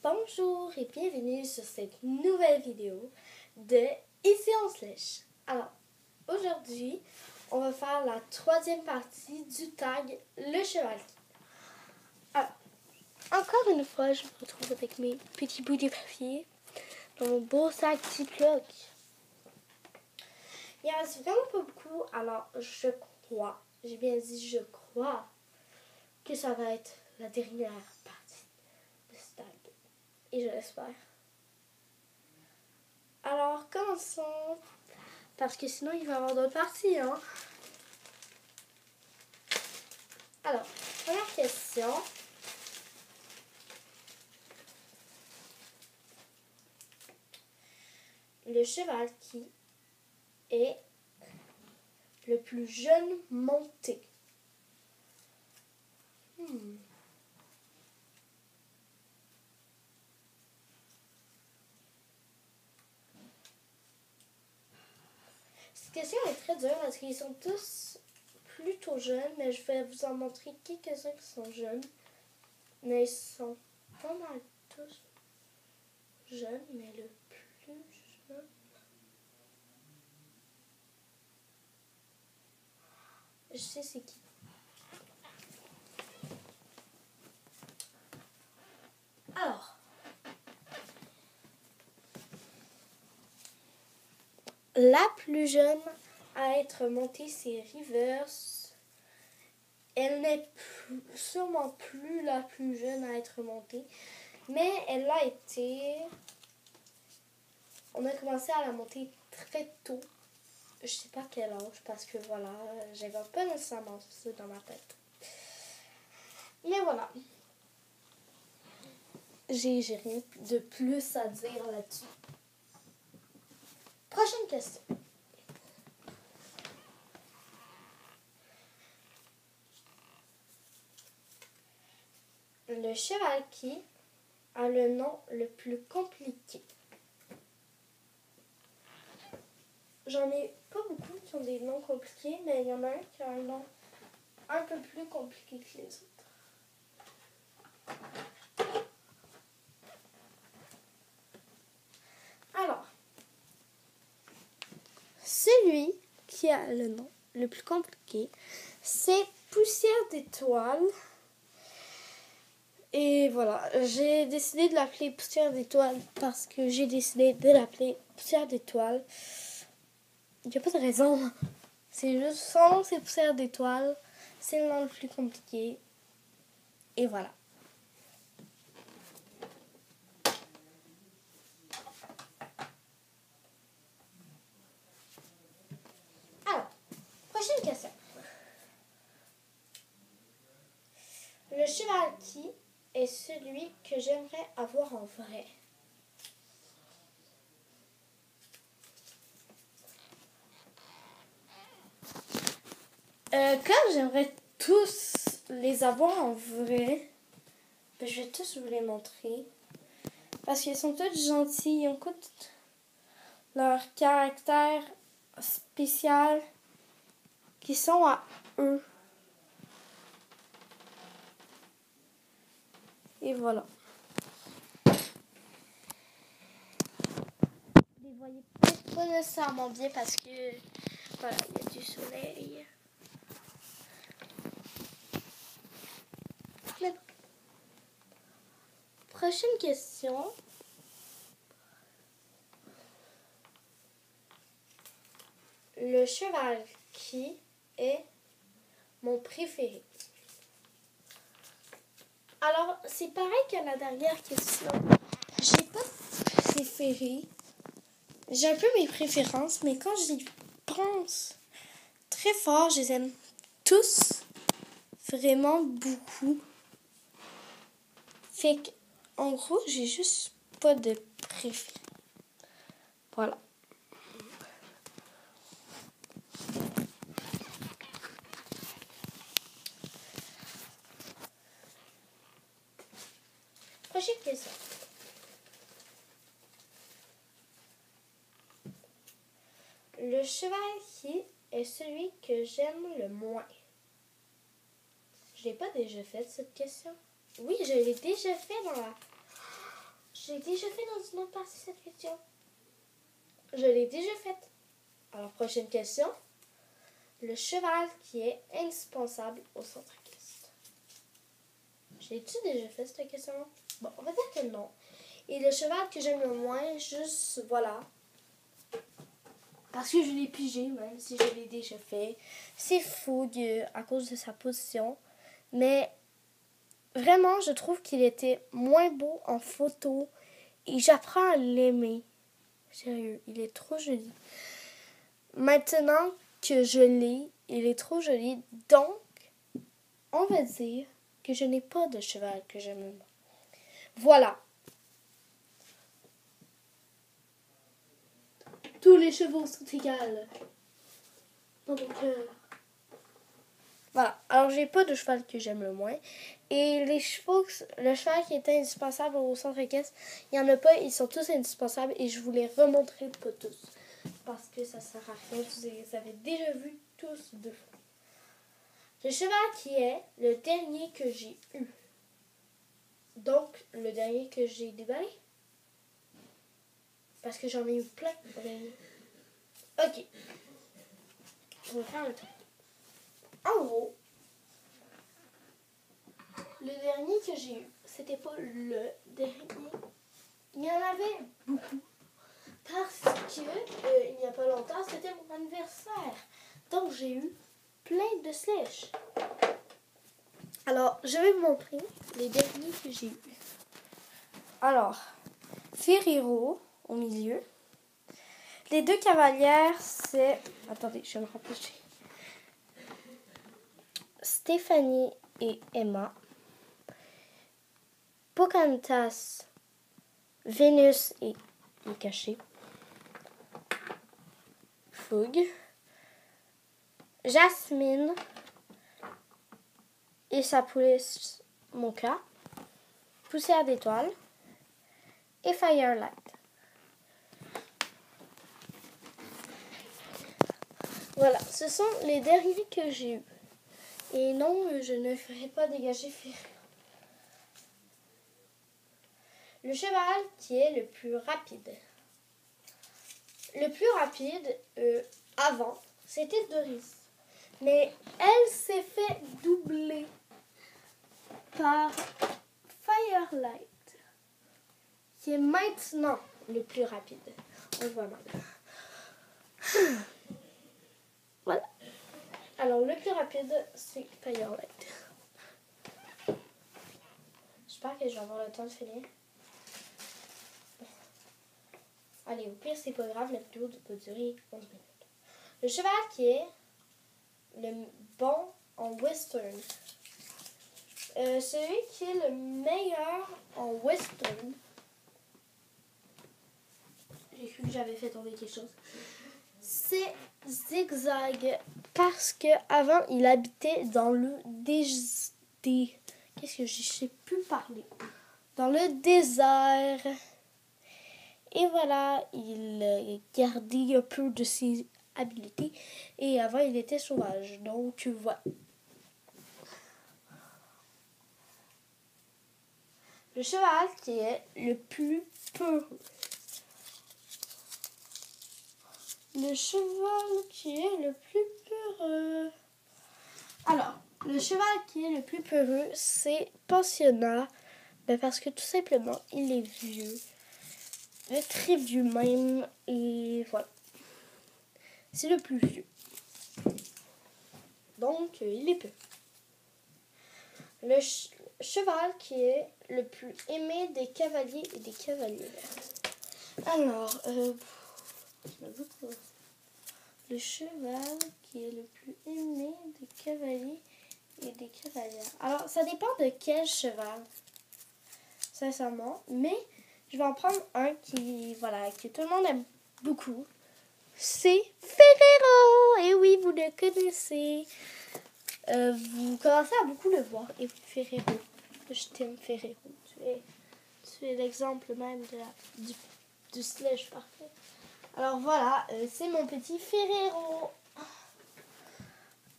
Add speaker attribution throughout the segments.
Speaker 1: Bonjour et bienvenue sur cette nouvelle vidéo de Ici on se lèche. Alors, aujourd'hui, on va faire la troisième partie du tag Le Chevalier. Alors, encore une fois, je me retrouve avec mes petits bouts de papier dans mon beau sac Ziploc. Il en reste vraiment pas beaucoup, alors je crois, j'ai bien dit je crois, que ça va être la dernière partie de ce tag. Et je l'espère. Alors, commençons. Parce que sinon, il va y avoir d'autres parties, hein. Alors, première question. Le cheval qui est le plus jeune monté? Cette question est très dure parce qu'ils sont tous plutôt jeunes, mais je vais vous en montrer quelques-uns qui sont jeunes. Mais ils sont pas mal tous jeunes, mais le plus jeune... Je sais c'est qui. Alors, la plus jeune à être montée, c'est Rivers. Elle n'est sûrement plus la plus jeune à être montée, mais elle l'a été. On a commencé à la monter très tôt. Je sais pas quel âge, parce que voilà, j'avais pas nécessairement ça dans ma tête. Mais voilà. J'ai rien de plus à dire là-dessus. Prochaine question. Le cheval qui a le nom le plus compliqué? J'en ai pas beaucoup qui ont des noms compliqués, mais il y en a un qui a un nom un peu plus compliqué que les autres. Alors, celui qui a le nom le plus compliqué, c'est Poussière d'étoile. Et voilà, j'ai décidé de l'appeler Poussière d'étoile parce que j'ai décidé de l'appeler Poussière d'étoile. Il n'y a pas de raison. C'est juste son nom, c'est Poussière d'étoile. C'est le nom le plus compliqué. Et voilà. Alors, prochaine question. Le cheval qui est celui que j'aimerais avoir en vrai? Comme j'aimerais tous les avoir en vrai, je vais tous vous les montrer. Parce qu'ils sont tous gentils, ils ont tous leur caractère spécial qui sont à eux. Et voilà. Vous les voyez peut-être pas nécessairement bien parce que voilà, il y a du soleil. Prochaine question. Le cheval qui est mon préféré? Alors, c'est pareil qu'à la dernière question. J'ai pas de préféré. J'ai un peu mes préférences, mais quand j'y pense très fort, je les aime tous vraiment beaucoup. Fait que, en gros, j'ai juste pas de préféré. Voilà. Prochaine question. Le cheval qui est celui que j'aime le moins? Je l'ai pas déjà fait cette question. Oui, je l'ai déjà fait dans la... J'ai déjà fait dans une autre partie cette question. Je l'ai déjà faite. Alors, prochaine question. Le cheval qui est indispensable au centre équestre. J'ai-tu déjà fait cette question-là? Bon, on va dire que non. Et le cheval que j'aime le moins, juste, voilà. Parce que je l'ai pigé, même si je l'ai déjà fait. C'est Fougue à cause de sa position. Mais vraiment, je trouve qu'il était moins beau en photo. Et j'apprends à l'aimer. Sérieux, il est trop joli. Maintenant que je l'ai, il est trop joli. Donc, on va dire que je n'ai pas de cheval que j'aime le moins. Voilà. Tous les chevaux sont égaux dans mon cœur. Voilà. Alors, j'ai pas de cheval que j'aime le moins. Et les chevaux, le cheval qui est indispensable au centre équestre, il n'y en a pas. Ils sont tous indispensables et je vous les remontrerai pas tous. Parce que ça sert à rien. Vous les avez déjà vus tous 2 fois. Le cheval qui est le dernier que j'ai eu. Donc, le dernier que j'ai déballé. Parce que j'en ai eu plein. Ok. On va faire le tour. En gros, le dernier que j'ai eu, c'était pas le dernier. Il y en avait beaucoup. Parce que, il n'y a pas longtemps, c'était mon anniversaire. Donc, j'ai eu plein de slèches. Alors, je vais vous montrer les derniers que j'ai eu. Alors, Ferrero au milieu. Les 2 cavalières, c'est... Attendez, je vais me rapprocher. Stéphanie et Emma. Pocahontas, Vénus et le cachet. Fougue. Jasmine et sa police Mocha. Poussière d'étoiles. Et Firelight. Voilà, ce sont les derniers que j'ai eus. Et non, je ne ferai pas dégager Ferrero. Le cheval qui est le plus rapide. Le plus rapide, avant, c'était Doris. Mais elle s'est fait doubler par Firelight, qui est maintenant le plus rapide. On voit mal. Voilà. Alors, le plus rapide, c'est Firelight. J'espère que je vais avoir le temps de finir. Allez, au pire, c'est pas grave, la vidéo peut durer 11 minutes. Le cheval qui est le bon en western. Celui qui est le meilleur en western. J'ai cru que j'avais fait tomber quelque chose. C'est Zigzag. Parce que avant il habitait dans le qu'est-ce que je sais plus parler. Dans le désert. Et voilà, il gardait un peu de ses habiletés. Et avant, il était sauvage. Donc, voilà. Le cheval qui est le plus peureux. Le cheval qui est le plus peureux. Alors, le cheval qui est le plus peureux, c'est Pensionnat. Ben parce que tout simplement, il est vieux. Le très vieux même. Et voilà. C'est le plus vieux. Donc, il est peu. Le cheval qui est le plus aimé des cavaliers et des cavalières. Alors, le cheval qui est le plus aimé des cavaliers et des cavalières. Alors, ça dépend de quel cheval, sincèrement. Mais je vais en prendre un qui, voilà, que tout le monde aime beaucoup. C'est Ferrero. Et oui, vous le connaissez. Vous commencez à beaucoup le voir. Et Ferrero. Je t'aime, Ferrero. Tu es l'exemple même du sledge parfait. Alors voilà, c'est mon petit Ferrero.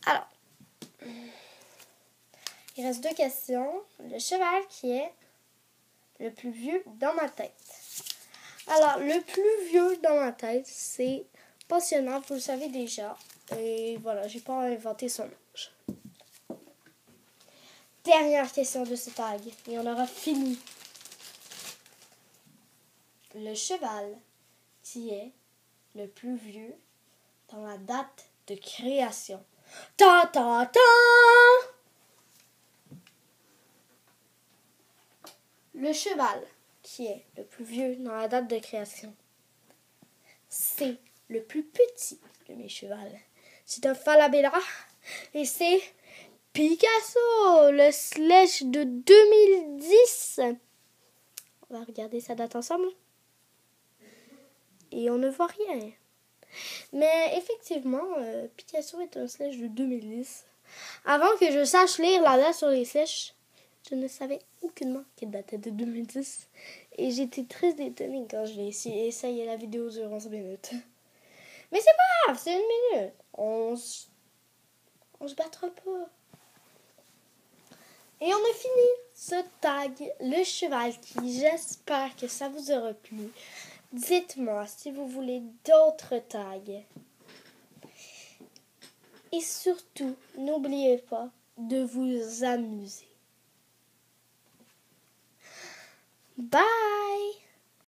Speaker 1: Alors, il reste 2 questions. Le cheval qui est le plus vieux dans ma tête. Alors, le plus vieux dans ma tête, c'est Pensionnat, vous le savez déjà. Et voilà, j'ai pas inventé son âge. Dernière question de ce tag, et on aura fini. Le cheval qui est le plus vieux dans la date de création. Ta ta ta! Le cheval qui est le plus vieux dans la date de création, c'est le plus petit de mes chevals. C'est un Falabella et c'est Picasso, le Sledge de 2010. On va regarder sa date ensemble. Et on ne voit rien. Mais effectivement, Picasso est un Sledge de 2010. Avant que je sache lire la date sur les sèches, je ne savais aucunement qu'elle datait de 2010. Et j'étais très étonnée quand je l'ai essayé. La vidéo dure 11 minutes. Mais c'est pas grave, c'est 1 minute. On se battra pas. Et on a fini ce tag, le cheval qui, j'espère que ça vous aura plu. Dites-moi si vous voulez d'autres tags. Et surtout, n'oubliez pas de vous amuser. Bye!